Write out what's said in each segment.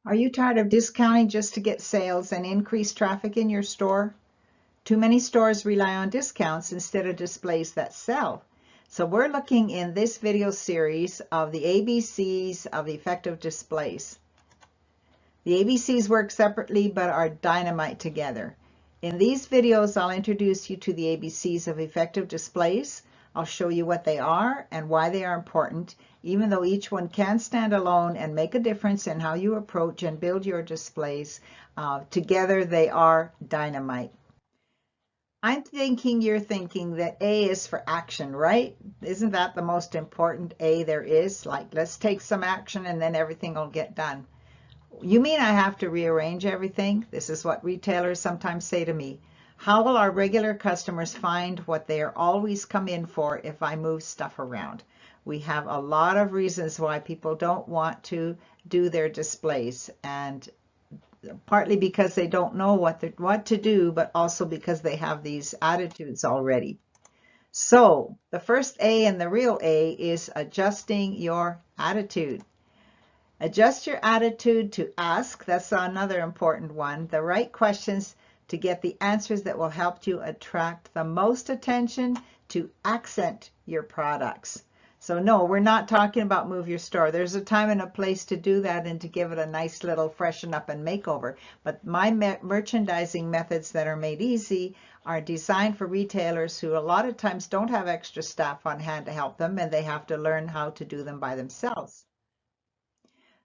Are you tired of discounting just to get sales and increase traffic in your store? Too many stores rely on discounts instead of displays that sell. So we're looking in this video series of the ABCs of effective displays. The ABCs work separately but are dynamite together. In these videos, I'll introduce you to the ABCs of effective displays. I'll show you what they are and why they are important, even though each one can stand alone and make a difference in how you approach and build your displays. Together, they are dynamite. I'm thinking you're thinking that A is for action, right? Isn't that the most important A there is? Like, let's take some action and then everything will get done. You mean I have to rearrange everything? This is what retailers sometimes say to me. How will our regular customers find what they are always come in for if I move stuff around? We have a lot of reasons why people don't want to do their displays, and partly because they don't know what to do, but also because they have these attitudes already. So the first A and the real A is adjusting your attitude. Adjust your attitude to ask, that's another important one, the right questions to get the answers that will help you attract the most attention to accent your products. So no, we're not talking about move your store. There's a time and a place to do that and to give it a nice little freshen up and makeover. But my merchandising methods that are made easy are designed for retailers who a lot of times don't have extra staff on hand to help them, and they have to learn how to do them by themselves.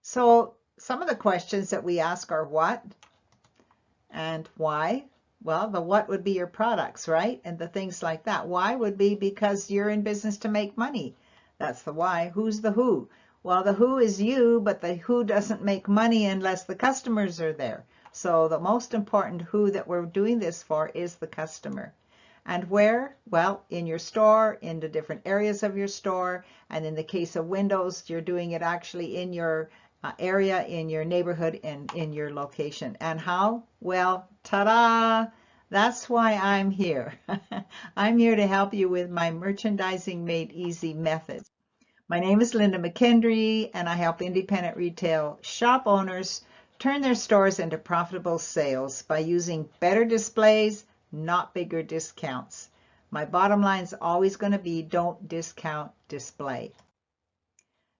So some of the questions that we ask are what and why. Well, the what would be your products, right? And the things like that. Why would be because you're in business to make money. That's the why. Who's the who? Well, the who is you, but the who doesn't make money unless the customers are there. So the most important who that we're doing this for is the customer. And where? Well, in your store, in the different areas of your store, and in the case of windows, you're doing it actually in your area, in your neighborhood, and in your location. And how? Well, ta-da! That's why I'm here. I'm here to help you with my merchandising made easy methods. My name is Linda McKendry, and I help independent retail shop owners turn their stores into profitable sales by using better displays, not bigger discounts. My bottom line is always going to be don't discount, display.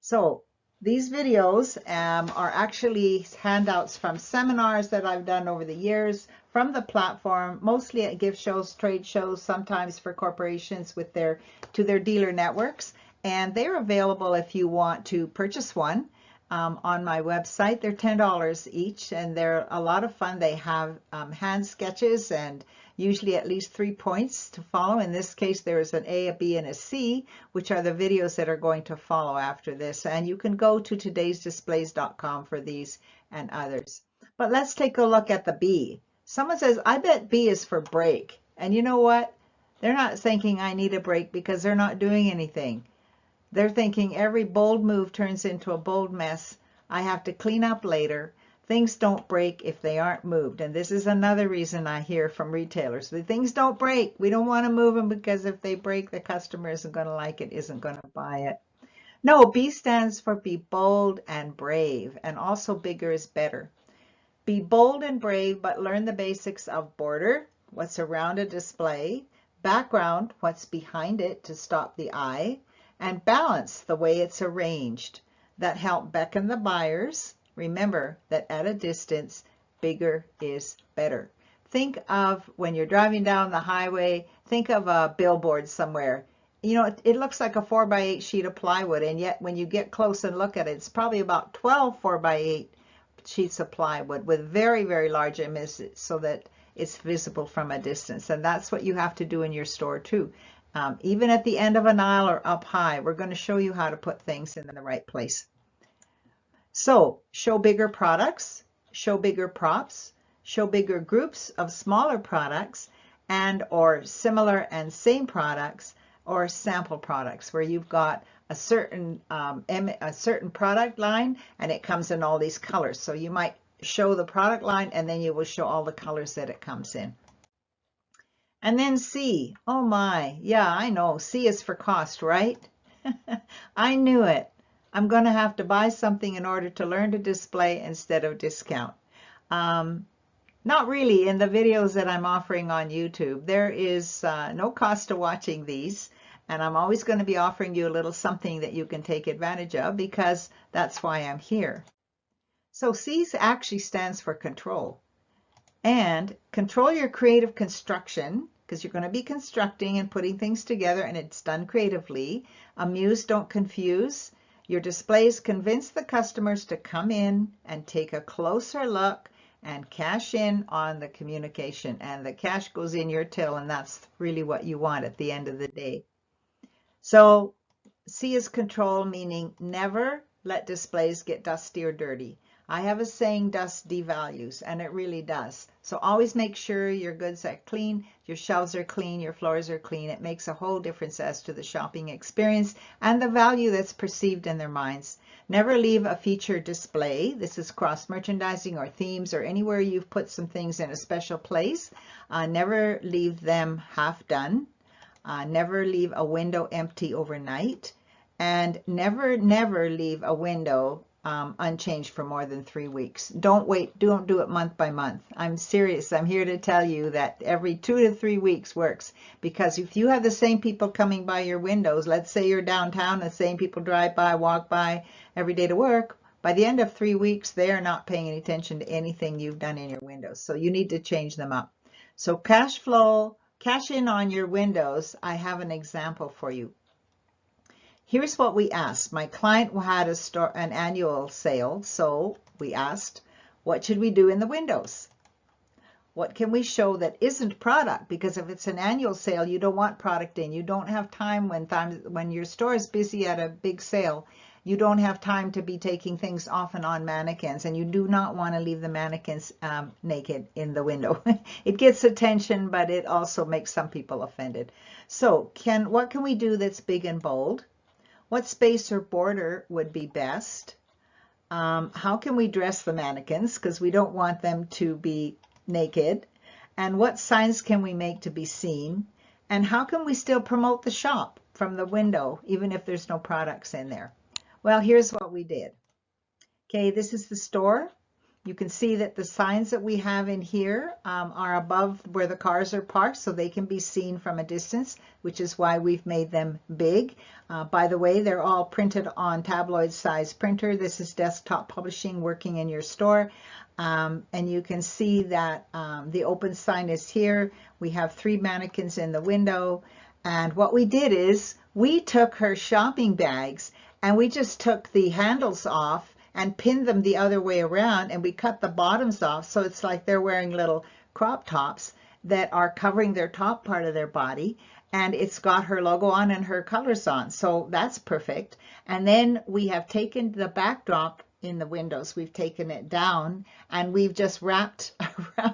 So these videos are actually handouts from seminars that I've done over the years from the platform, mostly at gift shows, trade shows, sometimes for corporations with their dealer networks. And they're available if you want to purchase one on my website. They're $10 each, and they're a lot of fun. They have hand sketches and usually at least 3 points to follow. In this case, there is an A, a B, and a C, which are the videos that are going to follow after this. And you can go to todaysdisplays.com for these and others. But let's take a look at the B. Someone says, I bet B is for break. And you know what? They're not thinking I need a break because they're not doing anything. They're thinking every bold move turns into a bold mess. I have to clean up later. Things don't break if they aren't moved. And this is another reason I hear from retailers. The things don't break. We don't want to move them because if they break, the customer isn't going to like it, isn't going to buy it. No, B stands for be bold and brave, and also bigger is better. Be bold and brave, but learn the basics of border, what's around a display, background, what's behind it to stop the eye, and balance, the way it's arranged, that help beckon the buyers. Remember that at a distance, bigger is better. Think of when you're driving down the highway, think of a billboard somewhere. You know, it looks like a 4x8 sheet of plywood, and yet when you get close and look at it, it's probably about 12 4x8 sheets of plywood with very, very large images so that it's visible from a distance. And that's what you have to do in your store too. Even at the end of an aisle or up high, we're going to show you how to put things in the right place. So show bigger products, show bigger props, show bigger groups of smaller products and or similar and same products or sample products where you've got a certain product line and it comes in all these colors. So you might show the product line and then you will show all the colors that it comes in. And then C, oh my, yeah, I know, C is for cost, right? I knew it. I'm going to have to buy something in order to learn to display instead of discount. Not really. In the videos that I'm offering on YouTube, there is no cost to watching these, and I'm always going to be offering you a little something that you can take advantage of because that's why I'm here. So C actually stands for control. And control your creative construction, because you're going to be constructing and putting things together, and it's done creatively. Amuse, don't confuse. Your displays convince the customers to come in and take a closer look and cash in on the communication. And the cash goes in your till, and that's really what you want at the end of the day. So C is control, meaning never let displays get dusty or dirty. I have a saying, dust devalues, and it really does. So always make sure your goods are clean, your shelves are clean, your floors are clean. It makes a whole difference as to the shopping experience and the value that's perceived in their minds. Never leave a featured display. This is cross-merchandising or themes or anywhere you've put some things in a special place. Never leave them half done. Never leave a window empty overnight. And never leave a window unchanged for more than 3 weeks. Don't wait. Don't do it month by month. I'm serious. I'm here to tell you that every 2 to 3 weeks works, because if you have the same people coming by your windows, let's say you're downtown, the same people drive by, walk by every day to work, by the end of 3 weeks, they are not paying any attention to anything you've done in your windows. So you need to change them up. So cash flow, cash in on your windows. I have an example for you. Here's what we asked. My client had an annual sale, so we asked, what should we do in the windows? What can we show that isn't product? Because if it's an annual sale, you don't want product in. You don't have time when your store is busy at a big sale. You don't have time to be taking things off and on mannequins, and you do not want to leave the mannequins naked in the window. It gets attention, but it also makes some people offended. So what can we do that's big and bold? What space or border would be best? How can we dress the mannequins? Because we don't want them to be naked. And what signs can we make to be seen? And how can we still promote the shop from the window, even if there's no products in there? Well, here's what we did. Okay, this is the store. You can see that the signs that we have in here are above where the cars are parked, so they can be seen from a distance, which is why we've made them big. By the way, they're all printed on tabloid size printer. This is desktop publishing working in your store. And you can see that the open sign is here. We have 3 mannequins in the window. And what we did is we took her shopping bags and we just took the handles off and pinned them the other way around, and we cut the bottoms off, so it's like they're wearing little crop tops that are covering their top part of their body, and it's got her logo on and her colors on, so that's perfect. And then we have taken the backdrop in the windows, we've taken it down, and we've just wrapped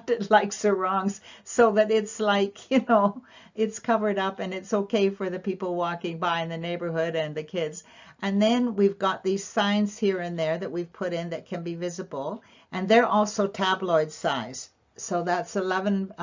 it like sarongs, so that it's like, you know, it's covered up and it's okay for the people walking by in the neighborhood and the kids. And then we've got these signs here and there that we've put in that can be visible, and they're also tabloid size. So that's 11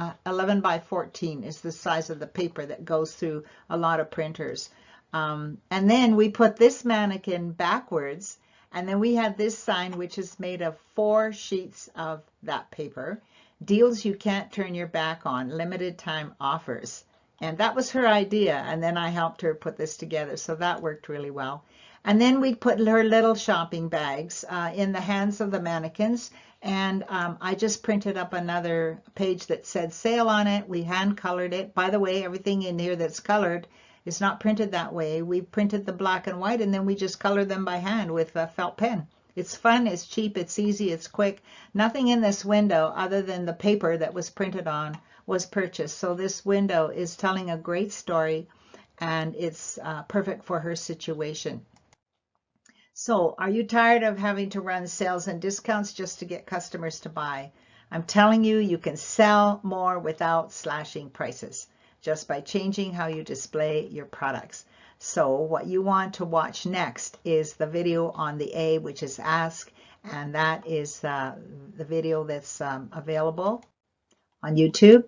by 14 is the size of the paper that goes through a lot of printers. And then we put this mannequin backwards, and then we had this sign, which is made of 4 sheets of that paper. Deals you can't turn your back on, limited time offers. And that was her idea, and then I helped her put this together, so that worked really well. And then we put her little shopping bags in the hands of the mannequins, and I just printed up another page that said sale on it. We hand colored it. By the way, everything in here that's colored is not printed that way. We printed the black and white, and then we just colored them by hand with a felt pen. It's fun, it's cheap, it's easy, it's quick. Nothing in this window other than the paper that was printed on was purchased. So this window is telling a great story, and it's perfect for her situation. So are you tired of having to run sales and discounts just to get customers to buy? I'm telling you, you can sell more without slashing prices, just by changing how you display your products. So what you want to watch next is the video on the A, which is Ask, and that is the video that's available on YouTube.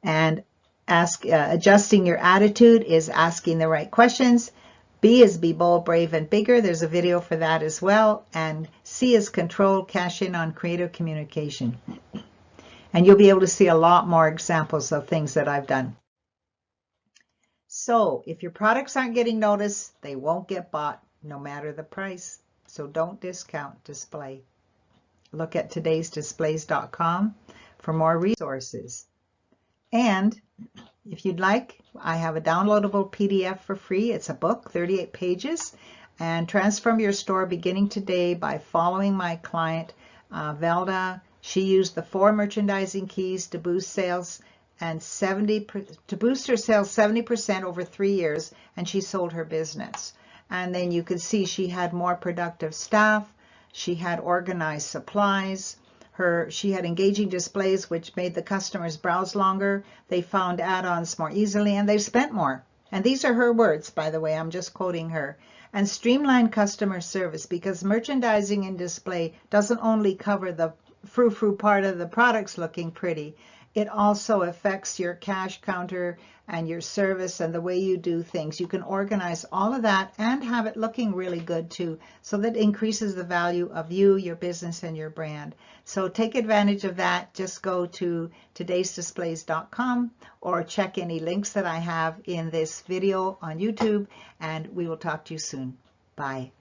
And adjusting your attitude is asking the right questions. B is be bold, brave, and bigger. There's a video for that as well. And C is control, cash in on creative communication. And you'll be able to see a lot more examples of things that I've done. So if your products aren't getting noticed, they won't get bought no matter the price. So don't discount display. Look at todaysdisplays.com for more resources. And if you'd like, I have a downloadable PDF for free. It's a book, 38 pages, and transform your store beginning today by following my client, Velda. She used the 4 merchandising keys to boost sales and to boost her sales 70% over 3 years, and she sold her business. And then you can see she had more productive staff. She had organized supplies. She had engaging displays which made the customers browse longer. They found add-ons more easily, and they spent more. And these are her words, by the way. I'm just quoting her. And streamlined customer service, because merchandising and display doesn't only cover the frou-frou part of the products looking pretty. It also affects your cash counter and your service and the way you do things. You can organize all of that and have it looking really good too, so that increases the value of you, your business, and your brand. So take advantage of that. Just go to todaysdisplays.com or check any links that I have in this video on YouTube, and we will talk to you soon. Bye.